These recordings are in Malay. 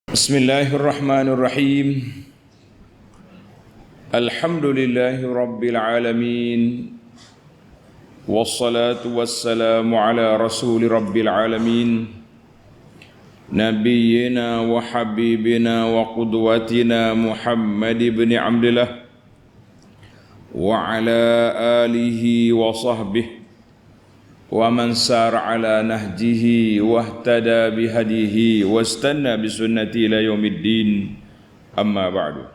Bismillahirrahmanirrahim. Alhamdulillahi rabbil alamin. Wassalatu wassalamu ala rasuli rabbil alamin. Nabiyyina wa habibina wa qudwatina Muhammad ibn Abdillah wa ala alihi wa sahbihi wa man sara ala nahjihi wahtada bihadihi wastanna bisunnati ila yaumiddin, amma ba'du.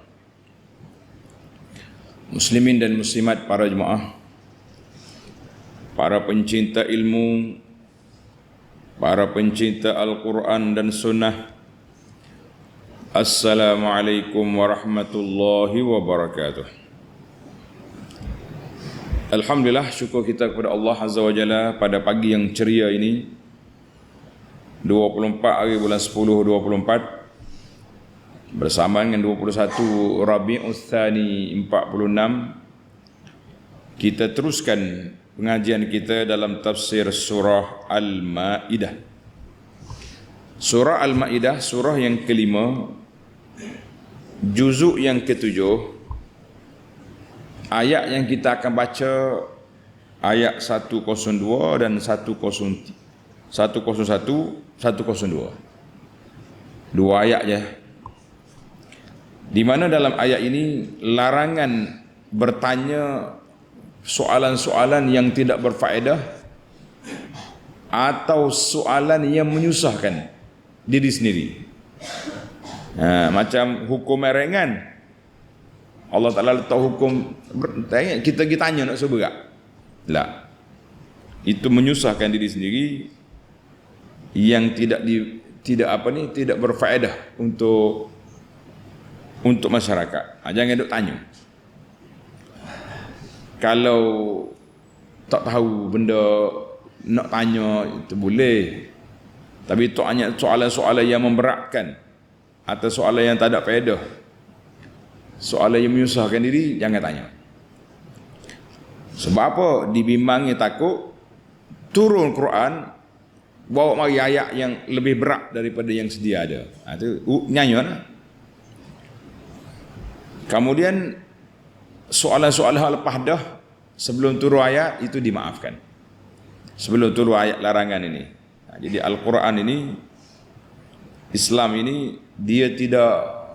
Muslimin dan muslimat, para jemaah, para pencinta ilmu, para pencinta Al-Quran dan Sunnah, Assalamualaikum warahmatullahi wabarakatuh. Alhamdulillah, syukur kita kepada Allah Azza wa Jalla pada pagi yang ceria ini, 24 hari bulan 10 24, bersamaan dengan 21 Rabiul Tsani 46, kita teruskan pengajian kita dalam tafsir surah Al-Maidah. Surah Al-Maidah, surah yang kelima, juzuk yang ketujuh. Ayat yang kita akan baca ayat 102 dan 101, 102. Dua ayat je. Di mana dalam ayat ini larangan bertanya soalan-soalan yang tidak berfaedah atau soalan yang menyusahkan diri sendiri. Macam hukum ringan, Allah Ta'ala letak hukum, kita tanya nak seberak. Tak. Itu menyusahkan diri sendiri yang tidak berfaedah untuk masyarakat. Jangan duk tanya. Kalau tak tahu benda nak tanya itu boleh. Tapi tak hanya soalan-soalan yang memberatkan atau soalan yang tak ada faedah, soalan yang menyusahkan diri, jangan tanya. Sebab apa? Dibimbangi takut turun Quran bawa mari ayat yang lebih berat daripada yang sedia ada. Itu nyanyian. Kemudian soalan-soalan hal lepas dah sebelum turun ayat itu dimaafkan. Sebelum turun ayat larangan ini. Jadi Al-Quran ini, Islam ini, dia tidak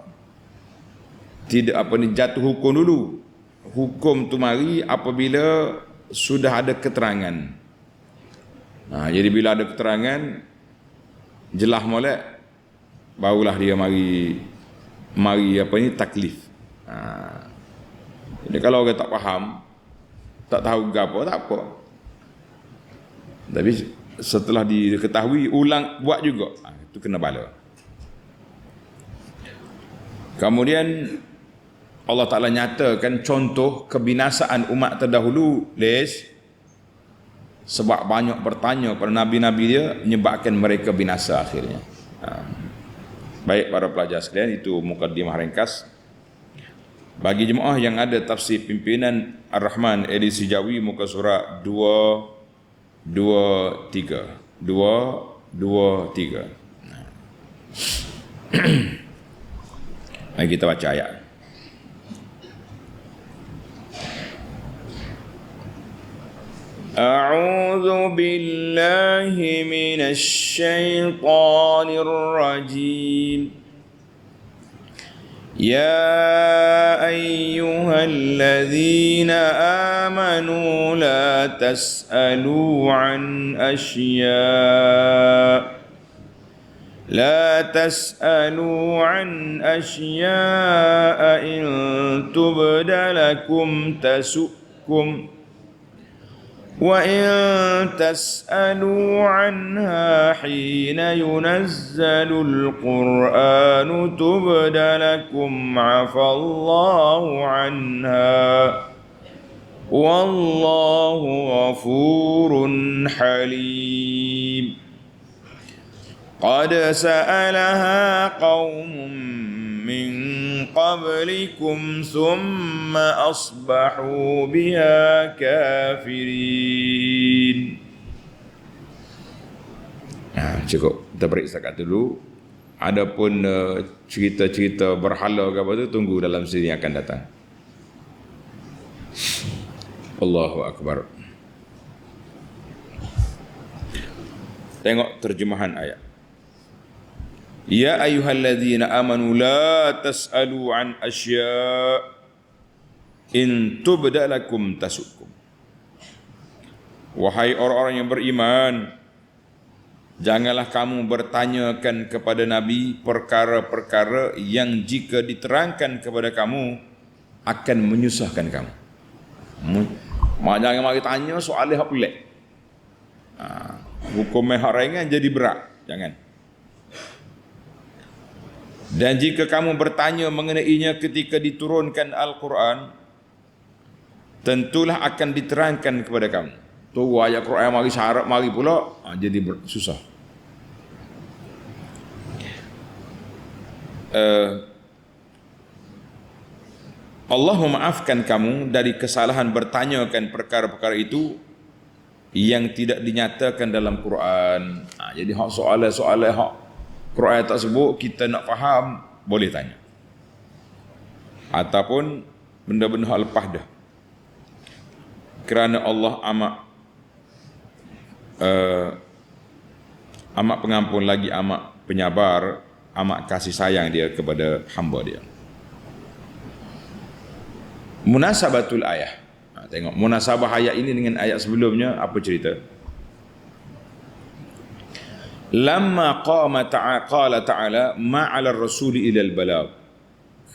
jatuh hukum dulu. Hukum tu mari apabila sudah ada keterangan. Jadi bila ada keterangan jelas molek, barulah dia mari taklif. Jadi kalau orang tak faham, tak tahu apa, tak apa. Tapi setelah diketahui, ulang buat juga, itu kena bala. Kemudian Allah Ta'ala nyatakan contoh kebinasaan umat terdahulu, sebab banyak bertanya pada Nabi-Nabi dia, menyebabkan mereka binasa akhirnya. Baik para pelajar sekalian, itu mukadimah ringkas. Bagi jemaah yang ada tafsir pimpinan Ar-Rahman edisi Jawi, muka surat 223. Mari kita baca ayat. A'udzu billahi minasy syaithanir rajim. Ya ayyuhalladzina amanu la tas'alu an asya' لا تسألوا عن أشياء إن تبد لكم تسؤكم وإن تسألوا عنها حين ينزل القرآن تبد لكم عفى الله عنها والله غفور حليم. قد سألها قوم من قبلكم ثم أصبحوا بها كافرين. Cukup, kita break setakat dulu. Adapun cerita-cerita berhala ke apa tu, tunggu dalam siri yang akan datang. Allahu Akbar. Tengok terjemahan ayat. Ya ayyuhalladzina amanu la tas'alu an asya' in tubda lakum tasukum. Wahai orang-orang yang beriman, janganlah kamu bertanyakan kepada Nabi perkara-perkara yang jika diterangkan kepada kamu akan menyusahkan kamu. Jangan mari tanya soal yang pelik. Hukum yang ringan jadi berat. Jangan. Dan jika kamu bertanya mengenainya ketika diturunkan Al-Quran, tentulah akan diterangkan kepada kamu. Tu ayat Quran mari syarat mari pula, jadi susah. Allah memaafkan kamu dari kesalahan bertanyakan perkara-perkara itu yang tidak dinyatakan dalam Quran. Jadi hak soalan-soalan hak Quran tak sebut, kita nak faham boleh tanya. Ataupun benda-benda hak lepas dah. Kerana Allah amat pengampun lagi amat penyabar, amat kasih sayang dia kepada hamba dia. Munasabatul ayah. Tengok munasabah ayat ini dengan ayat sebelumnya, apa cerita? Lamma qala ta'ala ma'ala ar-rasul ila al-balagh.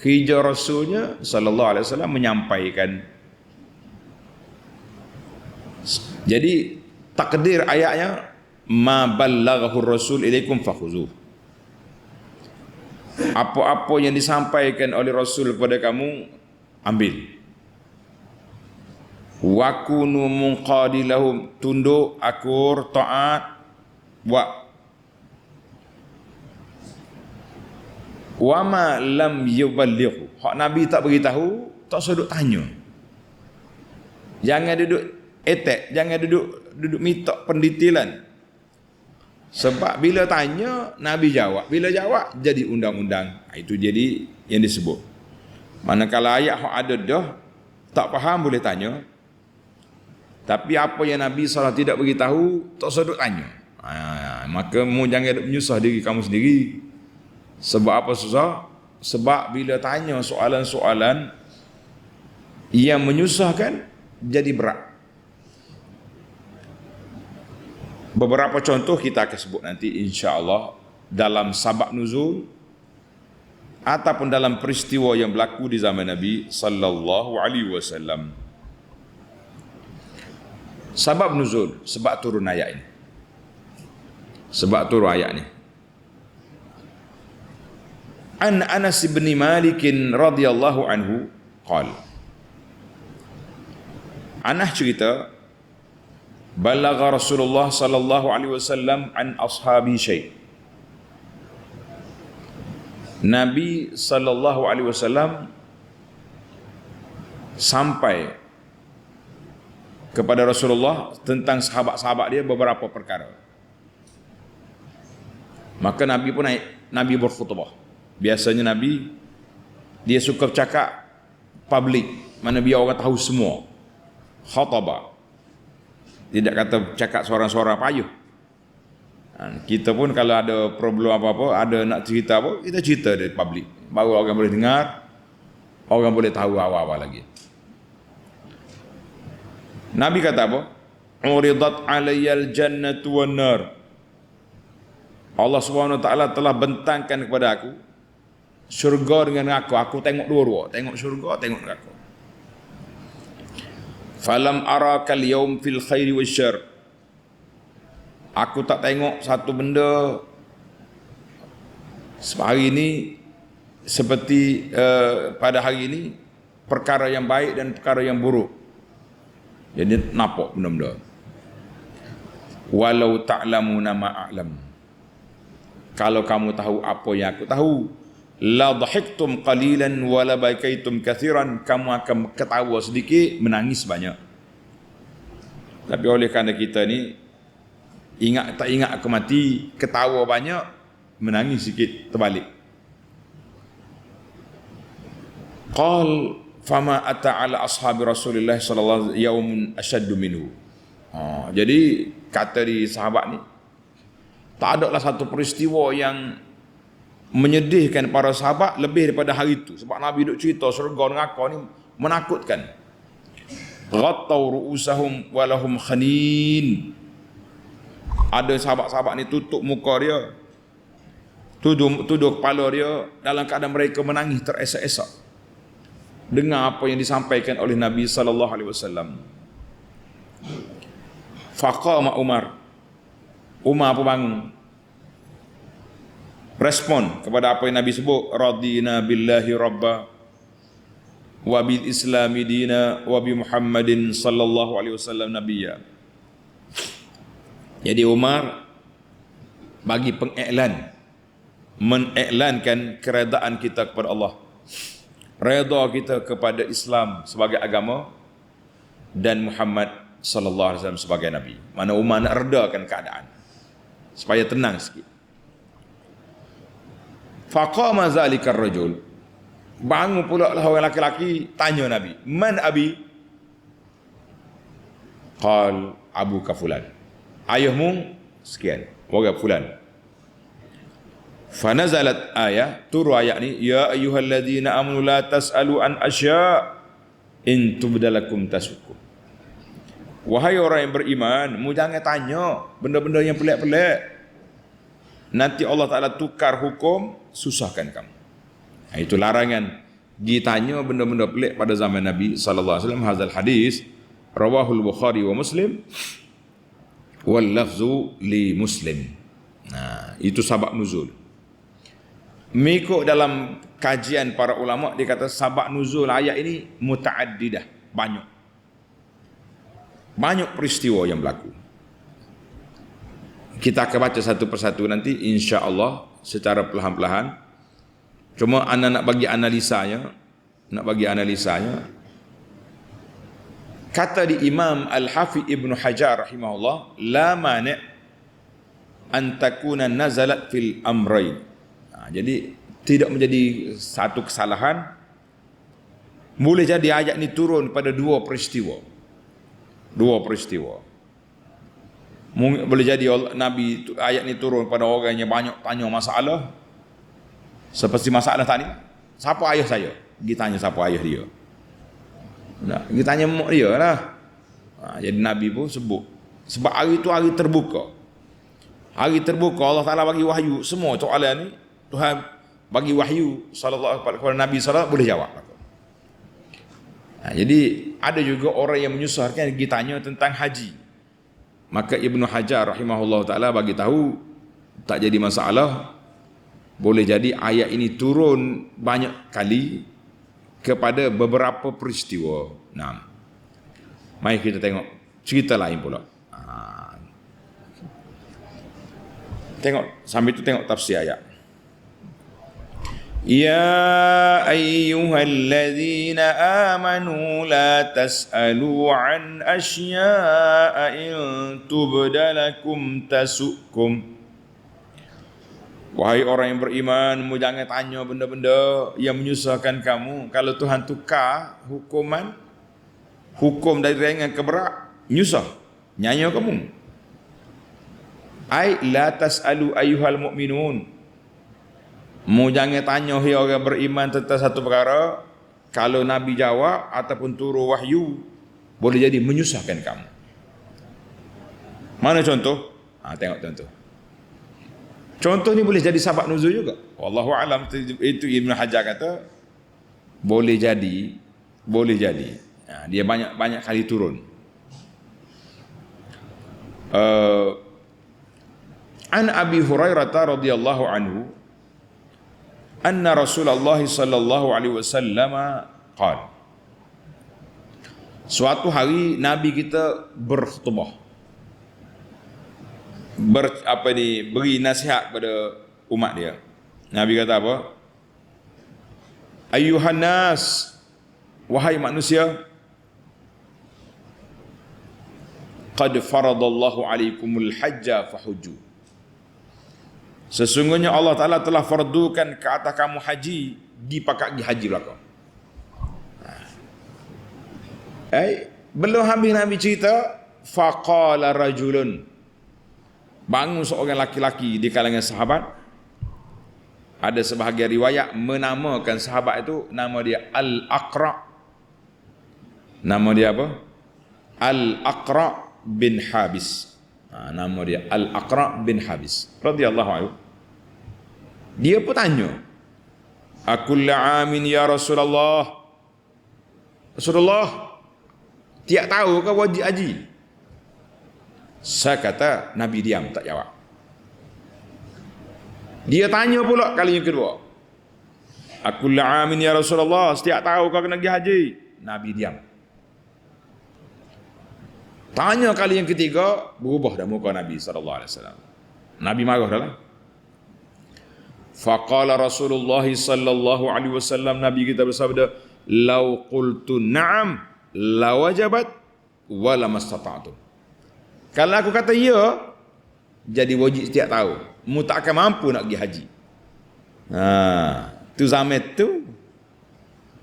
Hijrah Rasulnya sallallahu alaihi wasallam menyampaikan. Jadi takdir ayatnya ma ballaghahu ar-rasul ilaikum fakhuzuh. Apa-apa yang disampaikan oleh Rasul kepada kamu, ambil. Wa kunu munqadilahum, tunduk, akur, taat, wa ma lam yuballighu. Hak Nabi tak beritahu, tak sudut tanya. Jangan duduk attack, jangan duduk minta pendetailan. Sebab bila tanya, Nabi jawab. Bila jawab, jadi undang-undang. Itu jadi yang disebut. Manakala ayat yang ada dah, tak faham boleh tanya. Tapi apa yang Nabi SAW tidak beritahu, tak sedut tanya. Maka mu jangan menyusah diri kamu sendiri. Sebab apa susah? Sebab bila tanya soalan-soalan yang menyusahkan, jadi berat. Beberapa contoh kita akan sebut nanti insya-Allah dalam sabab nuzul ataupun dalam peristiwa yang berlaku di zaman Nabi sallallahu alaihi wasallam. Sabab nuzul, sebab turun ayat ini. Sebab turun ayat ini. An Anas bin Malik radhiyallahu anhu qala. Anas cerita, balagha Rasulullah sallallahu alaihi wasallam an ashabi syai'. Nabi sallallahu alaihi wasallam sampai kepada Rasulullah tentang sahabat-sahabat dia beberapa perkara. Maka Nabi pun Nabi berkhutbah. Biasanya Nabi dia suka bercakap public, mana biar orang tahu semua. Khatabah. Tidak kata cakap seorang-seorang payuh. Kita pun kalau ada problem apa-apa, ada nak cerita apa, kita cerita di public. Baru orang boleh dengar, orang boleh tahu awal-awal lagi. Nabi kata apa? Uridat alayyal jannatu wan nar. Allah Subhanahu wa taala telah bentangkan kepada aku syurga dengan neraka. Aku tengok dua-dua, tengok syurga, tengok neraka. Falam arakal yaum fil khairi wasyarr. Aku tak tengok satu benda hari ini seperti pada hari ini perkara yang baik dan perkara yang buruk. Jadi nampak benda-benda. Walau ta'lamuna ma a'lam. Kalau kamu tahu apa yang aku tahu, la dhahiktum qalilan wa la bakaitum kathiran, kamu akan ketawa sedikit, menangis banyak. Tapi oleh kerana kita ni tak ingat aku mati, ketawa banyak, menangis sikit terbalik. Qal fama ata ala ashabi Rasulillah sallallahu alaihi yaumun ashaddu minhu. Jadi kata di sahabat ni, tak adalah satu peristiwa yang menyedihkan para sahabat lebih daripada hari itu. Sebab Nabi duk cerita syurga neraka ni menakutkan. Ghattau ru'usahum walahum khanin. Ada sahabat-sahabat ni tutup muka dia, tuduh kepala dia, dalam keadaan mereka menangis teresak-esak dengar apa yang disampaikan oleh Nabi sallallahu alaihi wasallam. Faqama Umar pun bangun, respon kepada apa yang Nabi sebut, radina billahi rabba wa bil islami dina wa bi Muhammadin sallallahu alaihi wasallam nabiyya. Jadi Umar bagi mengiklankan keredaan kita kepada Allah, redha kita kepada Islam sebagai agama dan Muhammad sallallahu alaihi wasallam sebagai nabi. Mana Umar nak redakan keadaan supaya tenang sikit. Faqama zalikar rajul, bangun pula lah orang lelaki tanya Nabi, man abi? Qal abuka fulan, ayahmu sekian, orang fulan. Fanazalat ayat, turun ayat ni, ya ayyuhalladzina amanu la tas'alu an asya' in tubdalakum tasukum. Wahai orang yang beriman, mu jangan tanya benda-benda yang pelik-pelik, nanti Allah Ta'ala tukar hukum, susahkan kamu. Itu larangan ditanya benda-benda pelik pada zaman Nabi sallallahu alaihi wasallam. Hadzal hadis rawahul Bukhari wa Muslim wal lafzu li Muslim. Itu sabab nuzul. Mengikut dalam kajian para ulama, dia kata sabab nuzul ayat ini mutaaddidah, banyak peristiwa yang berlaku. Kita akan baca satu persatu nanti insya-Allah secara perlahan-lahan. Cuma ana nak bagi analisanya. Kata di Imam Al-Hafidh Ibn Hajar rahimahullah, la mani' an takuna nazalat fil amrayn. Jadi tidak menjadi satu kesalahan, boleh jadi ayat ni turun pada dua peristiwa. Boleh jadi Nabi ayat ni turun pada orang yang banyak tanya masalah, seperti masalah tadi, siapa ayah saya? Pergi tanya siapa ayah dia. Pergi tanya mak dia lah. Jadi Nabi pun sebut, sebab hari itu hari terbuka. Allah Ta'ala bagi wahyu semua soalan ni. Tuhan bagi wahyu sallallahu kepada Nabi sallallahu boleh jawab. Jadi ada juga orang yang menyusahkan pergi tanya tentang haji. Maka Ibnu Hajar rahimahullah taala bagi tahu tak jadi masalah. Boleh jadi ayat ini turun banyak kali kepada beberapa peristiwa. Mari kita tengok cerita lain pula. Tengok sambil itu tengok tafsir ayat. Ya ayyuhalladzina amanu la tas'alu an asya'a in tubdalakum tasukum. Wahai orang yang beriman, mu jangan tanya benda-benda yang menyusahkan kamu. Kalau Tuhan tukar hukum dari ringan ke berat, nyusah, nyanya kamu. Ai la tas'alu ayyuhal mu'minun. Mu jangan tanya hai orang beriman tentang satu perkara, kalau Nabi jawab ataupun turun wahyu, boleh jadi menyusahkan kamu. Mana contoh? Tengok contoh. Contoh ni boleh jadi sebab nuzul juga. Wallahu alam. Itu Ibn Hajar kata boleh jadi. Dia banyak kali turun. An Abi Hurairah radhiyallahu anhu anna Rasulullah sallallahu alaihi wasallam qala, suatu hari Nabi kita berkhutbah, beri nasihat pada umat dia. Nabi kata apa? Ayyuhan nas, wahai manusia, qad faradallahu alaikumul hajja fahujju. Sesungguhnya Allah Ta'ala telah fardukan ke atas kamu haji, dipakat pergi haji belakang. Belum habis Nabi cerita, faqala rajulun, bangun seorang laki-laki di kalangan sahabat. Ada sebahagian riwayat menamakan sahabat itu, nama dia Al-Aqra. Nama dia apa? Al-Aqra bin Habis. Nama dia Al-Aqra bin Habis radhiyallahu anhu. Dia pun tanya, "Akulla amin ya Rasulullah?" Rasulullah, tiap tahu ke wajib haji? Saya kata, Nabi diam, tak jawab. Dia tanya pula kali yang kedua, "Akulla amin ya Rasulullah, setiap tahu kau kena pergi haji?" Nabi diam. Tanya kali yang ketiga, berubah dah muka Nabi SAW. Nabi marah dah lah. Faqala Rasulullah sallallahu alaihi wasallam, Nabi kita bersabda, "Lau qultu na'am la wajabat wa la mastata'tum." Kalau aku kata ya, jadi wajib setiap tahun. Mu tak akan mampu nak pergi haji. Tu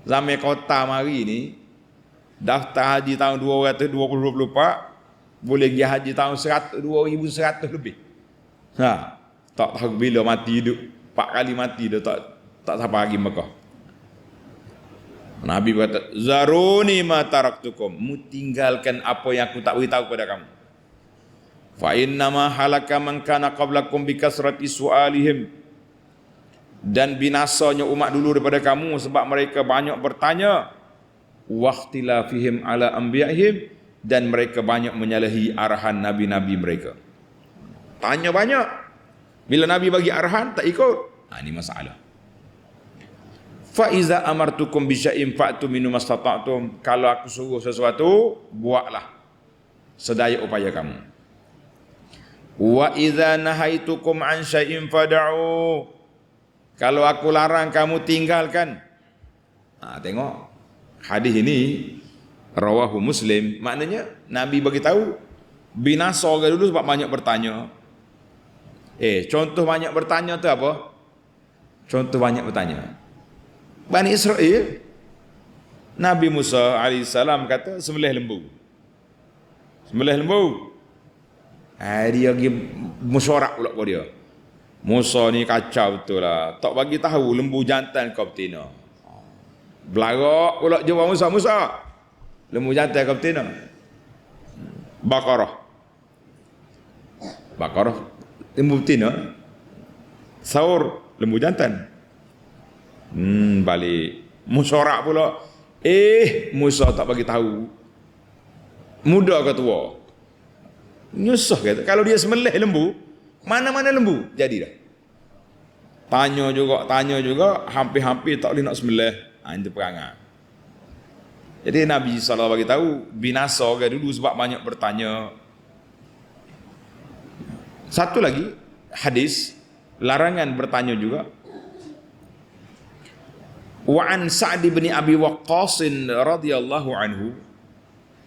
zaman kota mari ni, daftar haji tahun 2024, boleh pergi haji tahun 2100 lebih. Tak tahu bila mati hidup. 4 kali mati dah tak sampai lagi Mekah. Nabi kata, "Zaruni ma taraktukum." Mu tinggalkan apa yang aku tak beritahu kepada kamu. Fa innama halaka man kana qablakum bi kasrati su'alihim. Dan binasanya umat dulu daripada kamu sebab mereka banyak bertanya, waqtilafihim ala anbiya'ihim, dan mereka banyak menyalahi arahan nabi-nabi mereka. Tanya banyak, bila Nabi bagi arahan tak ikut. Ini masalah. Fa iza amartukum bi syai'in fa'tu minhu mastata'tum. Kalau aku suruh sesuatu, buatlah sedaya upaya kamu. Wa iza nahaitukum an syai'in fad'u. Kalau aku larang kamu tinggalkan. Tengok hadis ini rawahu Muslim, maknanya Nabi bagi tahu binasa orang dulu sebab banyak bertanya. Contoh banyak bertanya tu apa? Contoh banyak bertanya. Bani Israel, Nabi Musa AS kata sembelih lembu. Sembelih lembu. Dia pergi musyawarah pula pada dia. Musa ni kacau betul lah. Tak bagi tahu lembu jantan kau betina. Belagak pula jawab Musa. Lembu jantan kau betina. Baqarah. Lembu betina. Saur lembu jantan. Balik musyawarah pula. Musa tak bagi tahu. Muda ke tua? Nyusah kata. Kalau dia sembelih lembu, mana-mana lembu jadi dah. Tanya juga, hampir-hampir tak boleh nak sembelih. Itu perangai. Jadi Nabi SAW bagi tahu binasa orang dulu sebab banyak bertanya. Satu lagi hadis larangan bertanya juga. Wa an Sa'd bin Abi Waqqas radhiyallahu anhu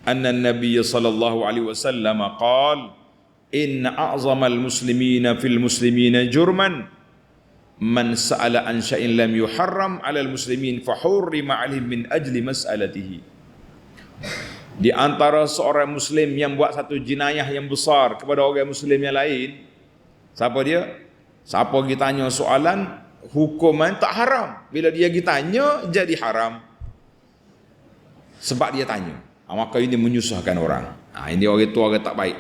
anna an-nabiy sallallahu alaihi wasallam qala inna a'zamal muslimina fil muslimina jurman man sa'ala an syai'in lam yuharram 'alal muslimin fa hurrima 'alaihim min ajli mas'alatihi. Di antara seorang muslim yang buat satu jenayah yang besar kepada orang muslim yang lain, siapa dia? Siapa kita tanya soalan hukuman tak haram, bila dia ditanya jadi haram sebab dia tanya. Maka ini menyusahkan orang. Ini orang itu orang tak baik.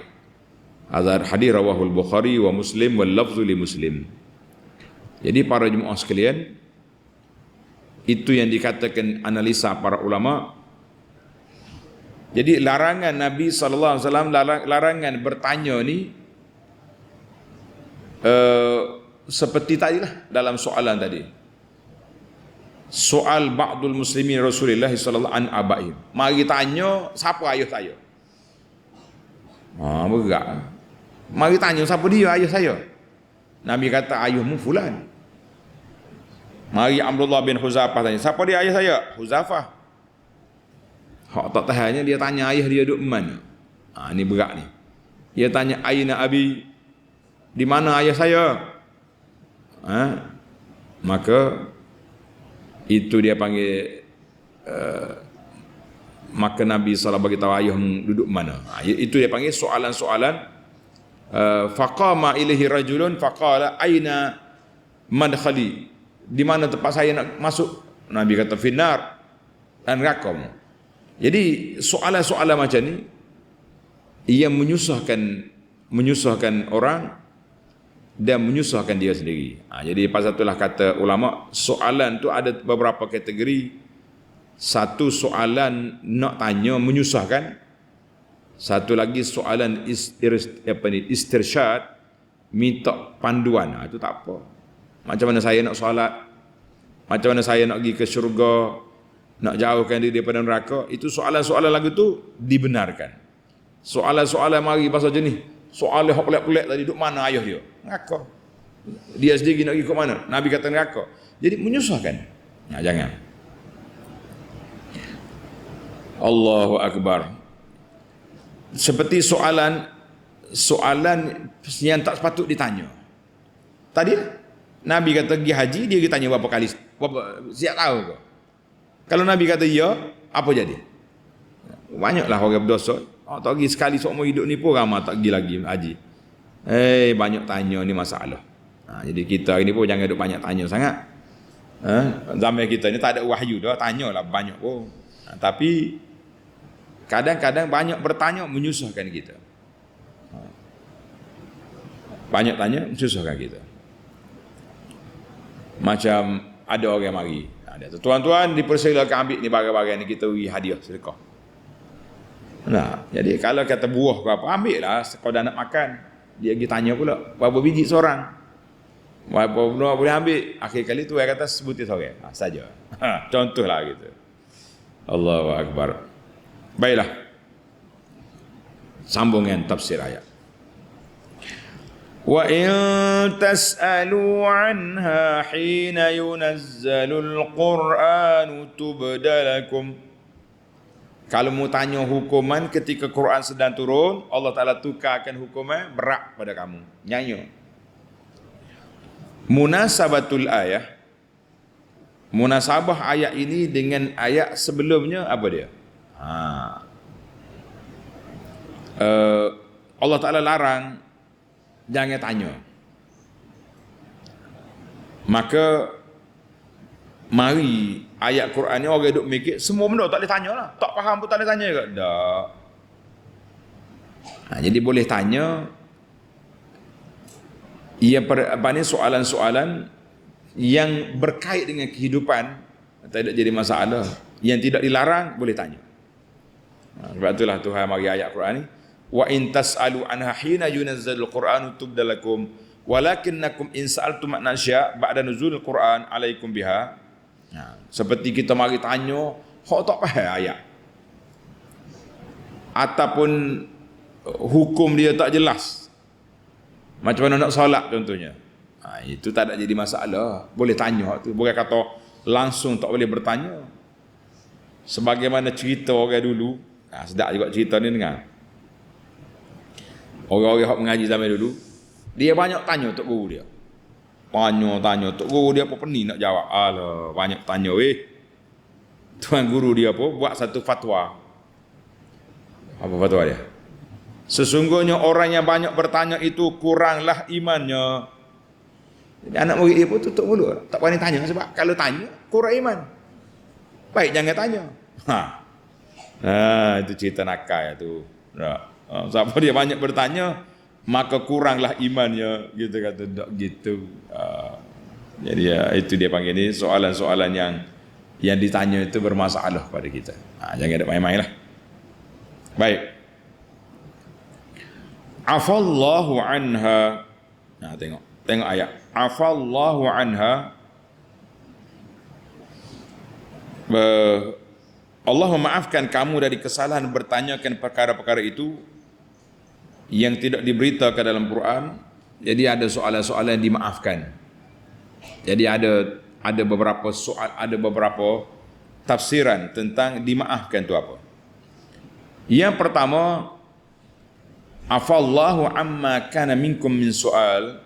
Azhar hadis rawahul Bukhari wa Muslim wal lafzu li Muslim. Jadi para jemaah sekalian, itu yang dikatakan analisa para ulama. Jadi larangan Nabi sallallahu alaihi wasallam, larangan bertanya ni seperti tadilah dalam soalan tadi. Soal ba'dul muslimin Rasulullah sallallahu an abaihim. Mari tanya siapa ayah saya. Berat. Mari tanya siapa dia ayah saya. Nabi kata ayahmu fulan. Mari Abdullah bin Huzafah tanya, siapa dia ayah saya? Huzafah. Hak tak tahannya dia tanya ayah dia duduk mana. Ini berat ni. Dia tanya aina abi, di mana ayah saya? maka itu dia panggil maka Nabi SAW bagi tahu ayah duduk mana. Itu dia panggil soalan-soalan. Faqama ilaihi rajulun faqala aina madkhali, di mana tempat saya nak masuk? Nabi kata finnar, dan neraka. Jadi soalan-soalan macam ni ia menyusahkan orang dan menyusahkan dia sendiri. Jadi pasal itulah kata ulama, soalan tu ada beberapa kategori. Satu soalan nak tanya menyusahkan, satu lagi soalan istirsyad, minta panduan. Itu tak apa. Macam mana saya nak solat, macam mana saya nak pergi ke syurga, nak jauhkan diri daripada neraka, itu soalan-soalan lagu tu dibenarkan. Soalan-soalan mari pasal jenis soalan hok pelik-pelik tadi, duduk mana ayah dia? Neraka. Dia sendiri nak pergi ke mana? Nabi kata neraka. Jadi menyusahkan. Jangan. Allahu Akbar. Seperti soalan yang tak sepatut ditanya. Tadi Nabi kata pergi haji, dia tanya berapa kali, siap tahu ke? Kalau Nabi kata ya, apa jadi? Banyaklah orang berdosa. Tak pergi sekali seumur hidup ni pun ramai tak pergi lagi haji. Banyak tanya ni masalah. Jadi kita ini pun jangan duk banyak tanya sangat. Zaman kita ni tak ada wahyu dah, tanyalah banyak pun. Tapi kadang-kadang banyak bertanya menyusahkan kita. Banyak tanya menyusahkan kita. Macam ada orang mari, tuan-tuan dipersilakan ambil ni barang-barang ni, kita beri hadiah sedekah. Jadi kalau kata buah ke apa, ambil lah kau dah nak makan. Dia pergi tanya pula berapa biji seorang, berapa buah boleh ambil. Akhir kali tu dia kata sebutir seorang saja. Contohlah gitu. Allahu Akbar. Baiklah, sambungan tafsir ayat. Wa in tas'alu anha hina yunazzalul Qur'anu tubdalakum. Kalau mau tanya hukuman ketika Quran sedang turun, Allah Ta'ala tukarkan hukuman berat pada kamu. Nyanyi. Munasabatul ayah. Munasabah ayat ini dengan ayat sebelumnya apa dia? Allah Ta'ala larang jangan tanya. Maka mari ayat Quran ni orang duk mikir semua benda tak boleh tanya lah, tak faham pun tak boleh tanya ke? Tak. Jadi boleh tanya. Ia soalan-soalan yang berkait dengan kehidupan, tidak jadi masalah. Yang tidak dilarang boleh tanya. Sebab itulah Tuhan mari ayat Quran ni, wa in tas'alu anha hina yunazzalul Qur'anu tubdalakum walakinnakum in sa'altum an asya' ba'da nuzulil Qur'an alaikum biha. Seperti kita mari tanya hak tak faham ayat, ataupun hukum dia tak jelas, macam mana nak solat contohnya, itu tak ada jadi masalah, boleh tanya hak tu. Bukan kata langsung tak boleh bertanya. Sebagaimana cerita orang dulu, sedap juga cerita ni dengar. Orang-orang yang mengaji zaman dulu, dia banyak tanya tok guru dia. Banyak tanya tok guru dia apa pening nak jawab. Alah, banyak tanya tuan guru dia pun buat satu fatwa. Apa fatwa dia? Sesungguhnya orang yang banyak bertanya itu kuranglah imannya. Jadi anak murid dia pun tutup mulut, tak berani tanya, sebab kalau tanya kurang iman. Baik jangan tanya. Itu cerita nakal tu. Siapa dia banyak bertanya maka kuranglah imannya, gitu kata. Tak gitu. Jadi itu dia panggil ni soalan-soalan yang ditanya itu bermasalah pada kita. Jangan ada main-main lah. Baik. Afallahu anha. Tengok ayat. Afallahu anha. Allah memaafkan kamu dari kesalahan bertanyakan perkara-perkara itu yang tidak diberitakan dalam Quran. Jadi ada soalan-soalan yang dimaafkan. Jadi ada beberapa soal, ada beberapa tafsiran tentang dimaafkan itu apa. Yang pertama, afallahu amma kana minkum min soal.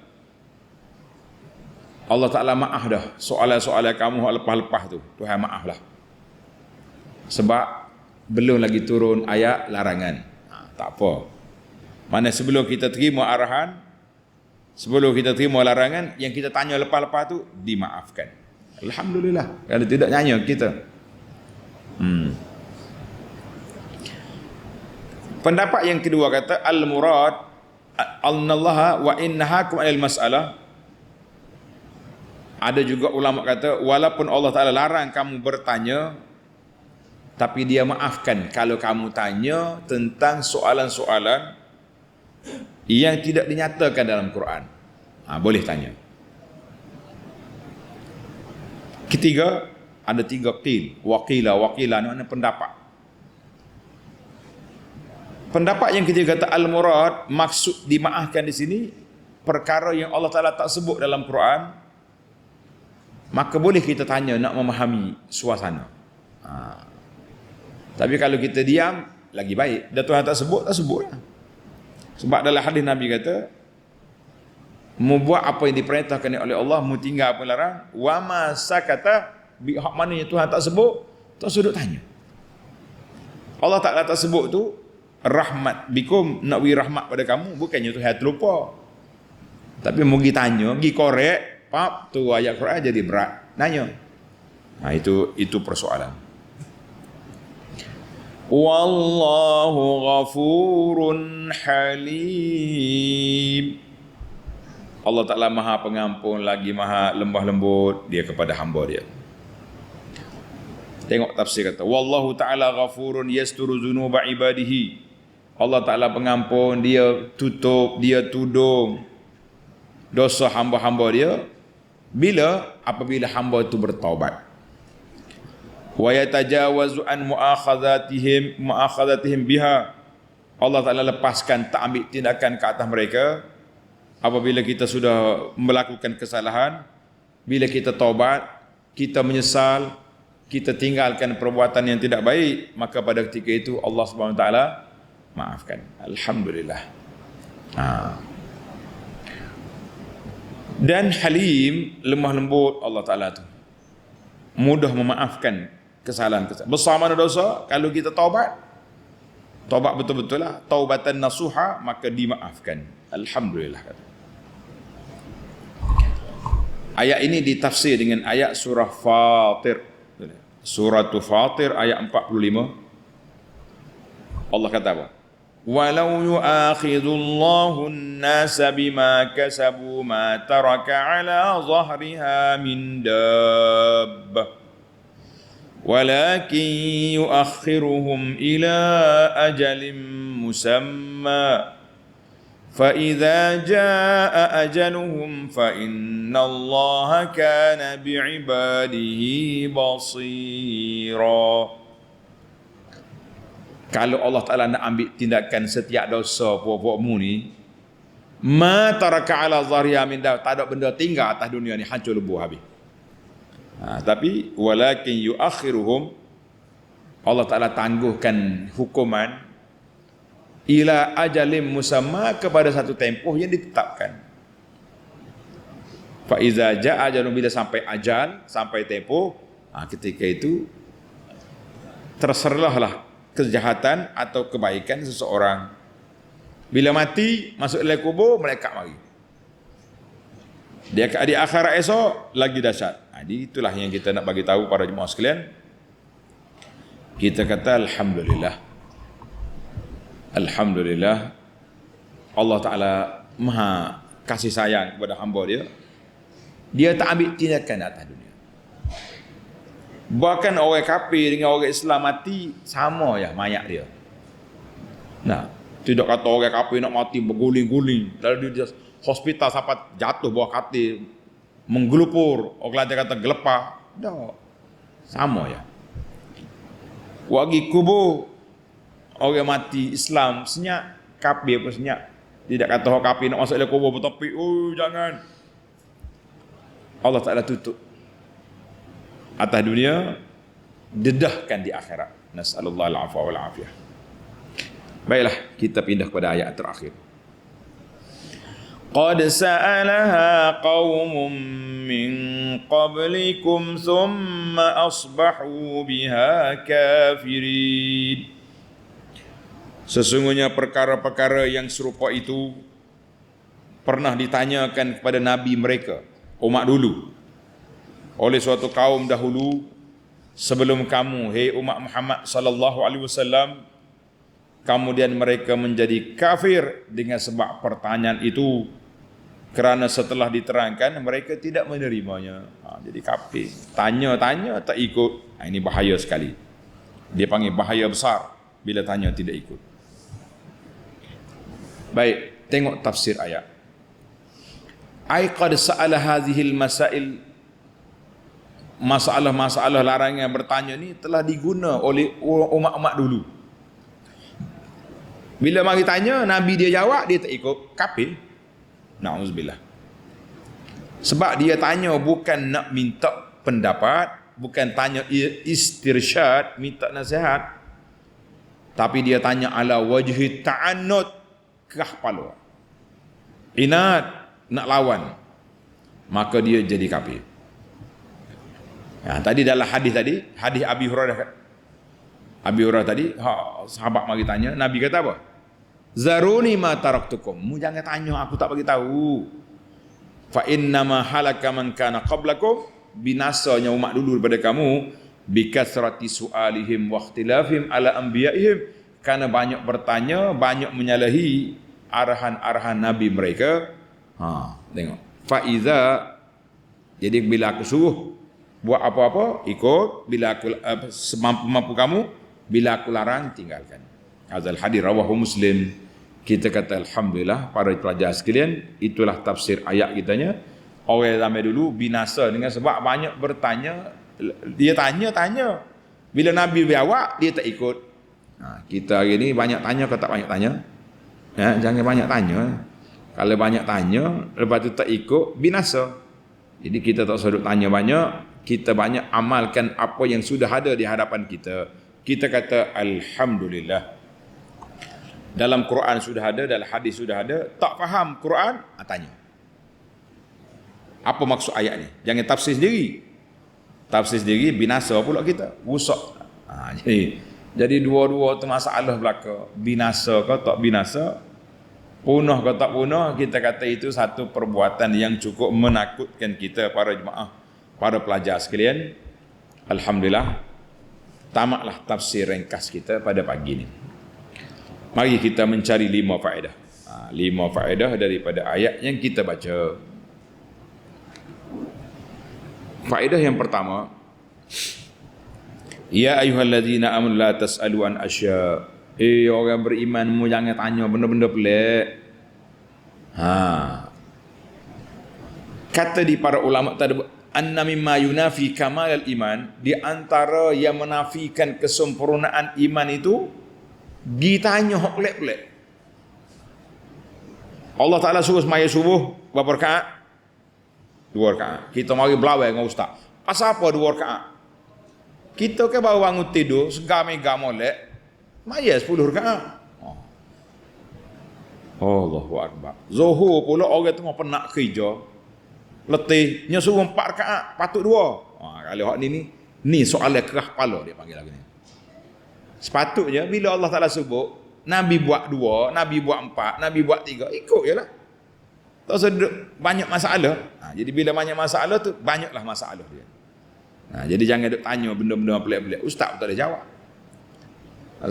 Allah Ta'ala maaf dah soalan-soalan kamu lepas-lepas tu. Tuhan maaf lah. Sebab belum lagi turun ayat larangan. Tak apa. Mana sebelum kita terima arahan, sebelum kita terima larangan, yang kita tanya lepas-lepas tu dimaafkan. Alhamdulillah. Kalau tidak nyanyi kita. Pendapat yang kedua kata al-murad annallaha wa innahakum alal mas'alah. Ada juga ulama kata walaupun Allah Ta'ala larang kamu bertanya, tapi dia maafkan kalau kamu tanya tentang soalan-soalan yang tidak dinyatakan dalam Quran. Boleh tanya. Ketiga, ada 3 qil, waqila ni mana pendapat. Pendapat yang ketiga kata al-murad, maksud dimaafkan di sini perkara yang Allah Ta'ala tak sebut dalam Quran, maka boleh kita tanya nak memahami suasana. Tapi kalau kita diam, lagi baik. Dah Tuhan tak sebut, tak sebut lah. Sebab dalam hadis Nabi kata, mu buat apa yang diperintahkan oleh Allah, mu tinggal apa yang larang, wa ma sakata, hak mana yang Tuhan tak sebut, tak sudut tanya. Allah Ta'ala tak sebut tu, rahmat bikum, nak beri rahmat pada kamu, bukannya Tuhan terlupa. Tapi mu pergi tanya, pergi korek, pap, tu ayat Quran jadi berat. Nanya. Itu persoalan. Wallahu ghafurun halim. Allah Ta'ala maha pengampun lagi maha lembah lembut dia kepada hamba dia. Tengok tafsir kata wallahu ta'ala ghafurun yasturu dzunuba ibadihi. Allah Ta'ala pengampun, dia tutup, dia tudung dosa hamba-hamba dia apabila hamba itu bertaubat. Wa yatajawazu an muakhadhatihim biha. Allah Ta'ala lepaskan, tak ambil tindakan ke atas mereka apabila kita sudah melakukan kesalahan. Bila kita taubat, kita menyesal, kita tinggalkan perbuatan yang tidak baik, maka pada ketika itu Allah Subhanahu Wa Taala maafkan. Alhamdulillah. Dan halim, lemah lembut Allah Ta'ala tu, mudah memaafkan kesalahan. Besar mana dosa, kalau kita taubat betul-betul lah, taubatan nasuha, maka dimaafkan. Alhamdulillah. Ayat ini ditafsir dengan ayat surah Fatir. Surah Fatir ayat 45. Allah kata apa? Walau yu'akhidullahu an-nasa bima kasabu ma taraka ala zahriha min dabbah walakin yu'akhiruhum ila ajalin musamma fa idza jaa ajaluhum fa innallaha kana bi'ibadihi basira. Kalau Allah Ta'ala nak ambil tindakan setiap dosa puak-puakmu ni, ma taraka ala zahriha min dabbah, tak ada benda tinggal atas dunia ni, hancur lebur habis. Tapi walakin yuakhiruhum, Allah Ta'ala tangguhkan hukuman ila ajalim musamma, kepada satu tempoh yang ditetapkan. Fa iza jaa ajalun, bila sampai ajal, sampai tempoh, ketika itu terserahlah kejahatan atau kebaikan seseorang. Bila mati, masuk dalam kubur, malaikat mari. Dia di akhirat esok lagi dahsyat. Jadi itulah yang kita nak bagi tahu para jemaah sekalian. Kita kata alhamdulillah. Alhamdulillah, Allah Ta'ala maha kasih sayang kepada hamba dia. Dia tak ambil tindakan atas dunia. Bahkan orang kafir dengan orang Islam mati sama ya mayat dia. Tidak kata orang kafir nak mati berguling-guling, lalu dia hospital sampai jatuh bawah katil, menggelupur, orang lain kata gelepah. Tak. Sama ya. Wagi kubur orang mati Islam senyap, kafir pun senyap. Tidak kata orang kafir nak masuk dalam kubur bertopik, jangan. Allah Ta'ala tutup atas dunia, dedahkan di akhirat. Nas'alullah al-afwa wal afiyah. Baiklah, kita pindah kepada ayat terakhir. Qad sa'alaha qaumun min قبلكم ثم أصبحوا بها كافرين. Sesungguhnya perkara-perkara yang serupa itu pernah ditanyakan kepada Nabi mereka, umat dulu, oleh suatu kaum dahulu sebelum kamu, hei umat Muhammad sallallahu alaihi wasallam. Kemudian mereka menjadi kafir dengan sebab pertanyaan itu, kerana setelah diterangkan mereka tidak menerimanya. Jadi kafir. Tanya-tanya tak ikut. Ini bahaya sekali. Dia panggil bahaya besar bila tanya tidak ikut. Baik, tengok tafsir ayat. Ai qad sa'ala hadhil masail, masalah-masalah larangan bertanya ni telah diguna oleh umat-umat dulu. Bila mari tanya, Nabi dia jawab, dia tak ikut, kafir. Na'udzubillah. Sebab dia tanya bukan nak minta pendapat, bukan tanya istirsyad, minta nasihat, tapi dia tanya ala wajhi ta'annud, kerah kepala, inat, nak lawan, maka dia jadi kafir. Tadi dalam hadis Abi Hurairah tadi, sahabat mari tanya, Nabi kata apa? Zaruni ma taraktukum. Mu jangan tanya, aku tak bagi tahu. Fa innama halaka man kana qablakum, binasanya umat dulu daripada kamu, bikasrati su'alihim wa ikhtilafihim ala anbiya'ihim, karena banyak bertanya, banyak menyalahi arahan-arahan nabi mereka. Tengok. Fa iza, jadi bila aku suruh buat apa-apa, ikut. Bila aku semampu kamu, bila aku larang, tinggalkan. Azal hadis rawahu Muslim. Kita kata alhamdulillah para pelajar sekalian, itulah tafsir ayat kitanya. Orang zaman dulu binasa dengan sebab banyak bertanya. Dia tanya. Bila Nabi berjawab, dia tak ikut. Kita hari ni banyak tanya ke tak banyak tanya? Jangan banyak tanya. Kalau banyak tanya, lepas tu tak ikut, binasa. Jadi kita tak sudut tanya banyak, kita banyak amalkan apa yang sudah ada di hadapan kita. Kita kata alhamdulillah. Dalam Quran sudah ada, dalam hadis sudah ada. Tak faham Quran, tanya. Apa maksud ayat ni? Jangan tafsir sendiri. Tafsir sendiri, binasa pula kita. Rusak. Jadi dua-dua tu masalah belaka. Binasa ke tak binasa, punah ke tak punah, kita kata itu satu perbuatan yang cukup menakutkan kita para jemaah, para pelajar sekalian. Alhamdulillah, tamatlah tafsir ringkas kita pada pagi ini. Mari kita mencari 5 faedah. 5 faedah daripada ayat yang kita baca. Faedah yang pertama, ya ayyuhallazina amanu la tas'alu an asya. Orang beriman, mu jangan tanya benda-benda pelik. Kata di para ulama tadi, anna mimma yunafi kamal al-iman, di antara yang menafikan kesempurnaan iman itu ditanya hak pelik-pelik. Allah Ta'ala suruh semaya subuh berapa rakaat? 2 rakaat. Kita mari belawai dengan ustaz. Pasal apa 2 rakaat? Kita ke baru bangun tidur, segar-megar molek, maya 10 rakaat. Allahu Akbar. Zuhur pula orang tengah penat kerja, letihnya suruh 4 rakaat, patut 2. Kalau hak ni soalan kerah kepala dia panggil lagi ni. Sepatutnya bila Allah Ta'ala sebut, Nabi buat 2, Nabi buat 4, Nabi buat 3, ikut je lah. Tak usah banyak masalah. Jadi bila banyak masalah tu, banyaklah masalah dia. Jadi jangan duk tanya benda-benda pelik-pelik. Ustaz pun tak ada jawab.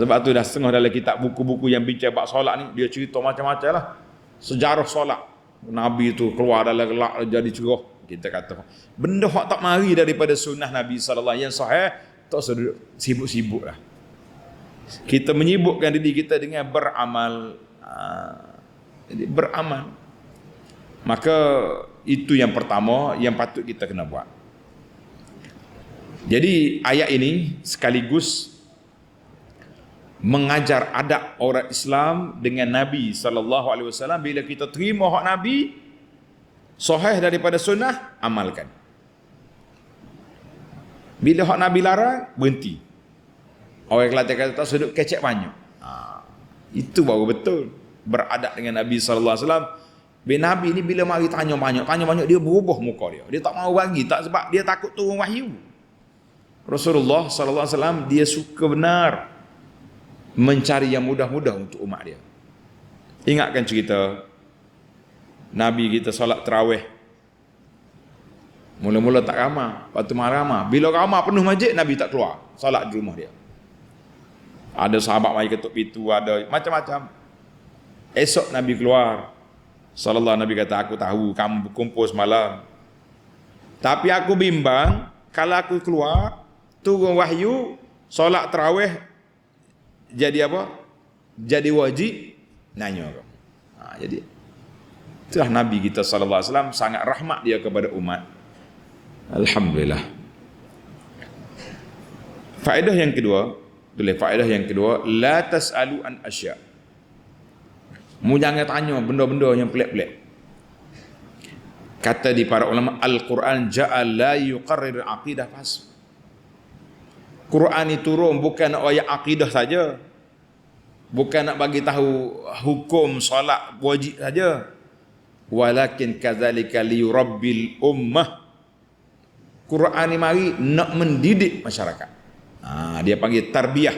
Sebab tu dah setengah dalam kitab buku-buku yang bincang bab solat ni, dia cerita macam-macam lah. Sejarah solat. Nabi tu keluar dalam gelak jadi cerah. Kita kata, benda hak tak mari daripada sunnah Nabi SAW yang sahih, tak usah sibuk-sibuk lah. Kita menyibukkan diri kita dengan beramal. Jadi beramal. Maka itu yang pertama yang patut kita kena buat. Jadi ayat ini sekaligus mengajar adab orang Islam dengan Nabi SAW. Bila kita terima hak Nabi sahih daripada sunnah, amalkan. Bila hak Nabi larang, berhenti. Orang Kelantan kata tak sudut kecek banyak. Itu baru betul beradab dengan Nabi SAW. Bin Nabi ni bila mari tanya banyak dia berubah muka dia. Dia tak mau bagi, tak sebab dia takut turun wahyu. Rasulullah sallallahu alaihi wasallam dia suka benar mencari yang mudah-mudah untuk umat dia. Ingatkan cerita Nabi kita solat tarawih. Mula-mula tak ramai, lepas tu ramai. Bila ramai penuh masjid, Nabi tak keluar solat di rumah dia. Ada sahabat mari ketuk pintu, ada macam-macam. Esok Nabi keluar. Sallallahu Nabi kata, aku tahu kamu berkumpul semalam. Tapi aku bimbang, kalau aku keluar, turun wahyu, solat tarawih jadi apa? Jadi wajib, nanya aku. Jadi itulah Nabi kita sallallahu alaihi wasallam, sangat rahmat dia kepada umat. Alhamdulillah. Faedah yang kedua, la tas'alu an asya'. Mu jangan tanya benda-benda yang pelik-pelik. Kata di para ulama, Al-Quran ja'al la yuqarrir aqidah fas. Quran ni turun bukan nak ayat akidah saja. Bukan nak bagi tahu hukum solat wajib saja. Walakin kadzalika liyurabbil ummah. Quran ni mari nak mendidik masyarakat. Dia panggil tarbiyah,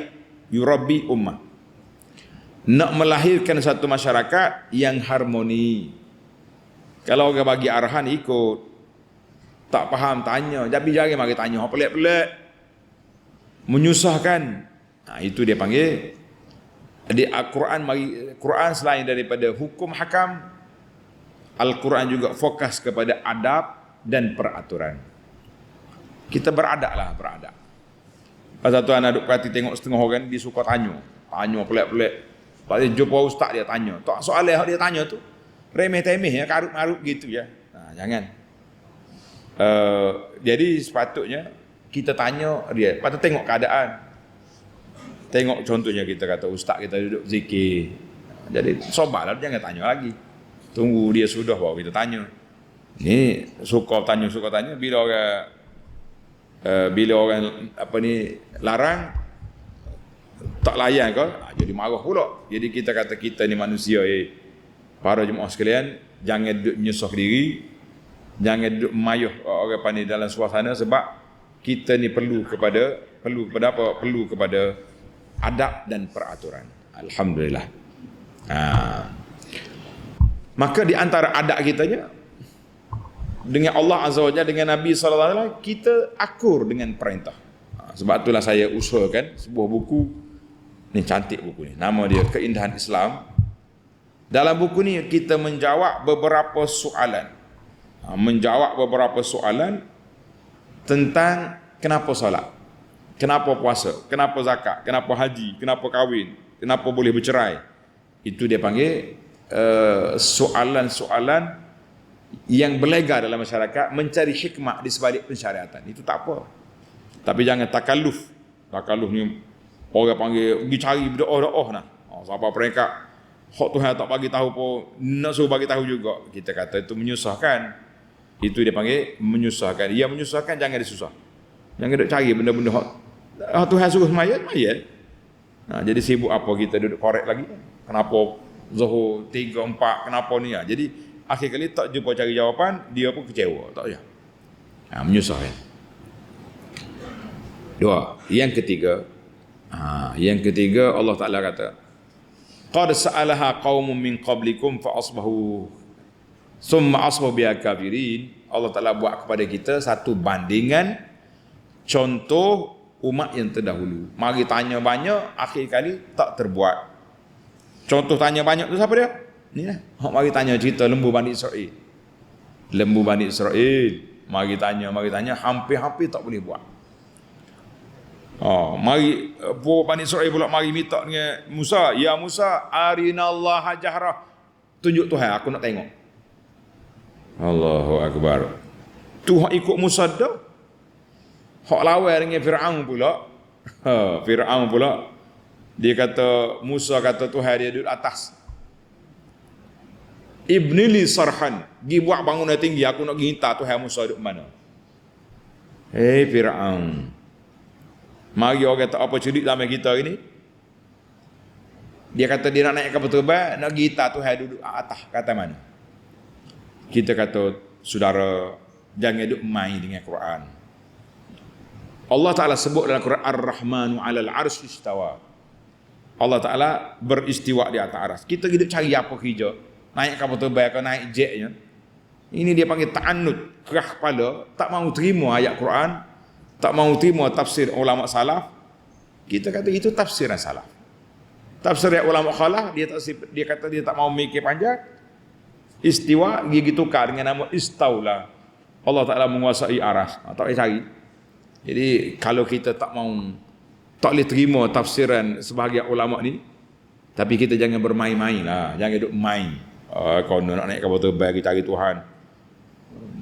yurabbi ummah. Nak melahirkan satu masyarakat yang harmoni. Kalau orang bagi arahan ikut, tak faham tanya, tapi jangan bagi tanya pelik-pelik, menyusahkan. Itu dia panggil di Al-Quran. Quran selain daripada hukum hakam, Al-Quran juga fokus kepada adab dan peraturan. Kita beradab. Pasal tu anak duk perhati tengok setengah orang dia suka tanya pelik-pelik. Lepas dia jumpa ustaz dia tanya. Tak soalan yang dia tanya tu remeh-temeh ya, karut-marut gitu ya. Jangan. Jadi sepatutnya kita tanya dia. Lepas tu tengok keadaan. Tengok contohnya kita kata ustaz kita duduk zikir. Jadi sobatlah, jangan tanya lagi. Tunggu dia sudah baru kita tanya. Ni suka tanya bila orang apa ni larang tak layan ke, jadi marah pula. Jadi kita kata kita ni manusia, para jemaah sekalian, jangan duduk menyusah diri, jangan duduk memayuh orang pandai dalam suasana, sebab kita ni perlu kepada apa? Perlu kepada adab dan peraturan. Alhamdulillah. Maka di antara adab kitanya dengan Allah Azza wa Jalla, dengan Nabi sallallahu alaihi wasallam, kita akur dengan perintah. Sebab itulah saya usulkan sebuah buku ni, cantik buku ni, nama dia Keindahan Islam. Dalam buku ni kita menjawab beberapa soalan. Tentang kenapa solat, kenapa puasa, kenapa zakat, kenapa haji, kenapa kahwin, kenapa boleh bercerai. Itu dia panggil soalan-soalan yang berlegar dalam masyarakat, mencari hikmah di sebalik pensyariatan. Itu tak apa. Tapi jangan takalluf. Takalluf ni orang panggil pergi cari berdoa-doa nah. Sampai peringkat hak Tuhan tak bagi tahu pun nak suruh bagi tahu juga. Kita kata itu menyusahkan. Itu dia panggil menyusahkan. Ia menyusahkan, jangan disusah. Jangan duk cari benda-benda hak Tuhan suruh mayat. Jadi sibuk apa kita duduk korek lagi? Kenapa Zuhur 3 4 kenapa ni? Jadi akhir kali tak jumpa cari jawapan, dia pun kecewa, tak payah. Menyusahkan. 2. Yang ketiga Allah Ta'ala kata, qad sa'alaha qaumun min qablikum fa asbahu summa asbahu biha kafirin. Allah Ta'ala buat kepada kita satu bandingan contoh umat yang terdahulu. Mari tanya banyak, akhir kali tak terbuat. Contoh tanya banyak tu siapa dia? Ni lah. Mari tanya cerita lembu Bani Israel. Mari tanya, hampir-hampir tak boleh buat. Mari Bani Israel pula mari minta dengan Musa, ya Musa, arinallaha jahrah. Tunjuk Tuhan, aku nak tengok. Allahu Akbar. Tuhan ikut Musa dah. Hak lawan dengan Firaun pula. Firaun pula dia kata, Musa kata Tuhan dia duduk atas. Ibnili sarhan, pergi buat bangunan tinggi, aku nak pergi hantar Tuhan Musa duduk mana. Firaun. Mari orang kata apa cerdik zaman kita hari ni. Dia kata dia nak naik kapal terbang, nak pergi hantar Tuhan duduk atas, kata mana. kita kata saudara jangan duk main dengan Quran. Allah Ta'ala sebut dalam Quran Ar-Rahmanu 'alal 'arsy istawa. Allah Ta'ala beristiwa di atas aras. Kita hidup cari apa kerja? Naik kapal terbang ke naik jetnya. Ini dia panggil ta'annud, kerah kepala, tak mau terima ayat Quran, tak mau terima tafsir ulama salaf. Kita kata itu tafsiran salaf. Tafsir ulama khalaf, dia kata dia tak mau mikir panjang. Istiwa gigi tukar dengan nama istaula. Allah Ta'ala menguasai aras. Tak boleh cari. Jadi kalau kita tak boleh terima tafsiran sebahagian ulama ni, tapi kita jangan bermain-main lah. Jangan duk main. Kau nak naik kapal terbang kita cari Tuhan.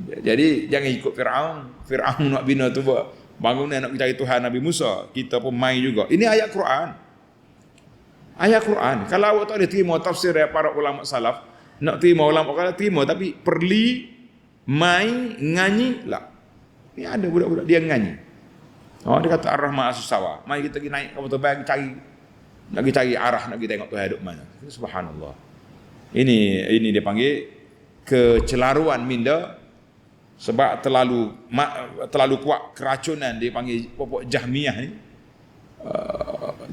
Jadi jangan ikut Fir'aun. Fir'aun nak bina tu buat bangunan nak cari Tuhan Nabi Musa. Kita pun main juga. Ini ayat Quran. Ayat Quran. Kalau awak tak boleh terima tafsir dari para ulama salaf, nak terima ulama kalau terima tapi perli main nganyi lah. Ni ada budak-budak dia nganyi. Dia kata Ar-Rahman as-Sawa. Mari kita pergi naik kapal terbang cari, nak pergi cari arah, nak pergi tengok Tuhan duduk mana. Subhanallah. Ini dia panggil kecelaruan minda sebab terlalu kuat keracunan dia panggil pokok Jahmiyah ni.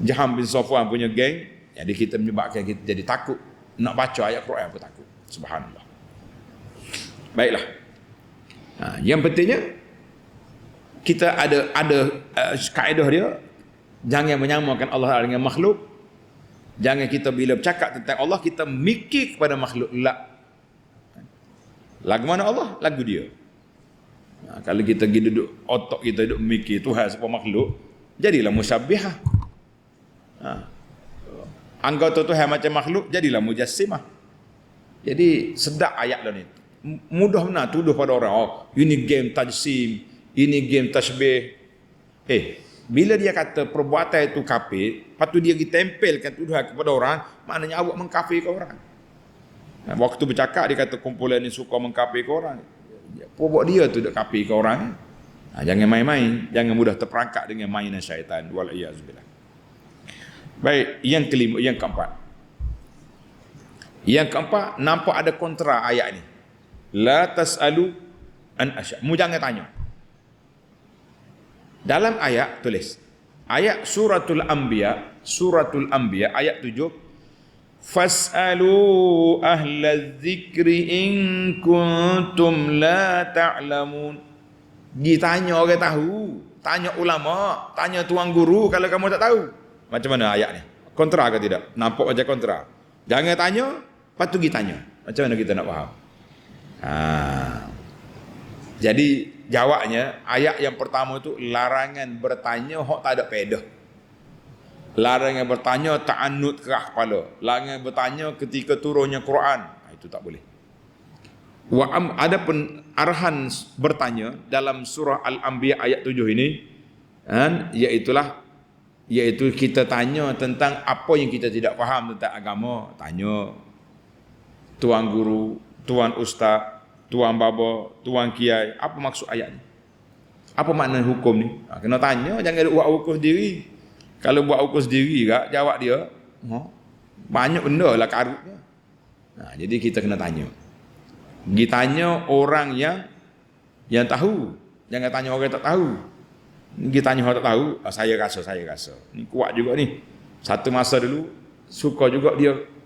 Jaham bin Safwan punya geng, jadi kita menyebabkan kita jadi takut nak baca ayat Quran pun takut. Subhanallah. Baiklah. Yang pentingnya kita ada kaedah dia, jangan menyamakan Allah dengan makhluk. Jangan kita bila bercakap tentang Allah kita mikir kepada makhluk. Lagu mana Allah? Lagu dia. Kalau kita duduk otak kita duduk mikir Tuhan siapa makhluk, jadilah musyabbihah. Anggota Tuhan macam makhluk, jadilah mujassimah. Jadi sedap ayat dah ni. Mudah benar tuduh pada orang, ini game tajsim, ini game tasbih. Bila dia kata perbuatan itu kafir, patut dia ditempelkan tuduhan kepada orang, maknanya awak mengkafirkan orang. Waktu bercakap dia kata kumpulan ni suka mengkafirkan orang. Pokok dia tu dak kafirkan orang. Jangan main-main, jangan mudah terperangkap dengan mainan syaitan. Wal iyazbillah. Baik, yang kelima, yang keempat. Yang keempat, nampak ada kontra ayat ni. La tas'alu an asya. Mu jangan tanya. Dalam ayat tulis. Ayat suratul Anbiya ayat 7. Fas'alu ahla dzikri in kuntum la ta'lamun. Ditanya orang tahu, tanya ulama, tanya tuan guru kalau kamu tak tahu. Macam mana ayat ni? Kontra ke tidak? Nampak macam kontra. Jangan tanya, patut kita tanya. Macam mana kita nak faham? Jadi jawabnya ayat yang pertama tu larangan bertanya hok tak ada faedah. Larangan bertanya ta'annud kerah kepala. Larangan bertanya ketika turunnya Quran. Itu tak boleh. Ada pun arahan bertanya dalam surah Al-Anbiya ayat 7 ini, iaitu kita tanya tentang apa yang kita tidak faham tentang agama. Tanya tuan guru, tuan ustaz, tuan baba, tuan kiai, apa maksud ayat ni? Apa makna hukum ni? Kena tanya, jangan buat hukum sendiri. Kalau buat hukum sendiri kak, jawab dia, banyak benda lah karutnya. Jadi kita kena tanya. Tanya orang yang tahu. Jangan tanya orang yang tak tahu. Kita tanya orang tak tahu, saya rasa. Ni kuat juga ni. Satu masa dulu suka juga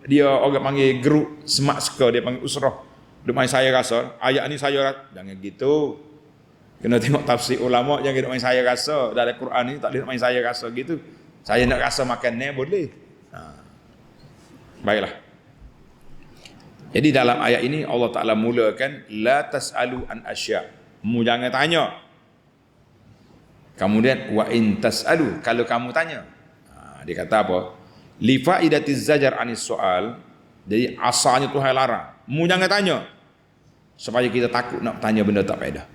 dia orang panggil grup semak suka, dia panggil usrah. Dia main saya rasa, ayat ni saya rasa. Jangan gitu. Kena tengok tafsir ulama, jangan main saya rasa. Dalam Quran ni tak boleh main saya rasa gitu. Saya nak rasa makan ni boleh. Baiklah. Jadi dalam ayat ini Allah Ta'ala mulakan la tas'alu an asya. Mu jangan tanya. Kemudian wa in tas'alu, kalau kamu tanya. Dia kata apa? Li faidatiz zajar anis soal. Jadi asalnya Tuhan larang. Mu jangan tanya. Supaya kita takut nak tanya benda tak faedah.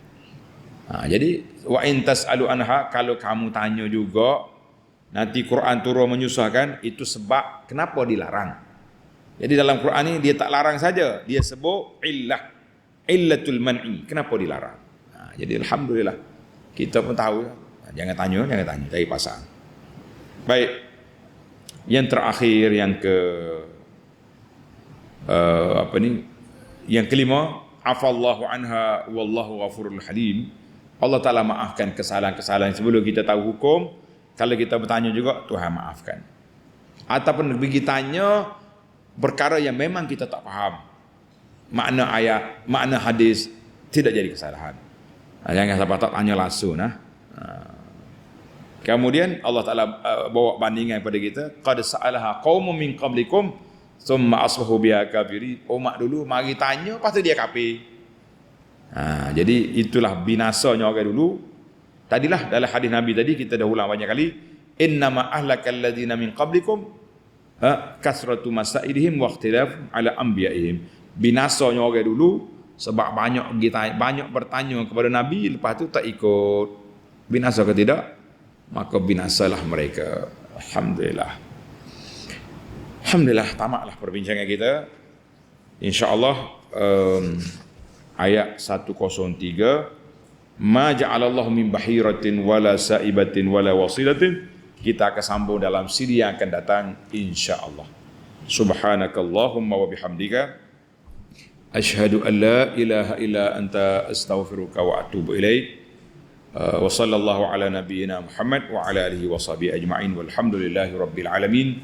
Jadi wa in tas'alu anha, kalau kamu tanya juga nanti Quran turun menyusahkan, itu sebab kenapa dilarang. Jadi dalam Quran ni dia tak larang saja, dia sebut illatul man'i, kenapa dilarang. Jadi alhamdulillah kita pun tahu, jangan tanya, cari pasal. Baik. Yang terakhir, yang kelima, afallahu anha wallahu ghafurul halim. Allah Ta'ala maafkan kesalahan-kesalahan sebelum kita tahu hukum. Kalau kita bertanya juga, Tuhan maafkan. Ataupun pergi tanya perkara yang memang kita tak faham, makna ayat, makna hadis, tidak jadi kesalahan. Jangan sampai tak tanya langsung. Kemudian Allah Ta'ala bawa bandingan pada kita, qad sa'alaha qaumun min qablikum thumma asbahu biha kafirin. Umat dulu mari tanya, lepas tu dia kafir. Jadi itulah binasanya orang dulu. Tadilah dalam hadis Nabi tadi kita dah ulang banyak kali, innama ahlakal ladina min qablikum kasratu masailihim wa ikhtilaf ala anbiya'ihim. Binasanya orang dulu sebab banyak bertanya kepada Nabi, lepas tu tak ikut. Binasa ke tidak? Maka binasalah mereka. Alhamdulillah. Alhamdulillah, tamatlah perbincangan kita. InsyaAllah ayat 103, ma ja'alallahu min bahiratin wala sa'ibatin wala wasilatin. Kita akan sambung dalam siri yang akan datang insya-Allah. Subhanakallahumma wa bihamdika asyhadu an la ilaha illa anta astaghfiruka wa atubu ilaik. Wa sallallahu ala nabiyyina Muhammad wa ala alihi wa sahbihi ajma'in walhamdulillahi rabbil alamin.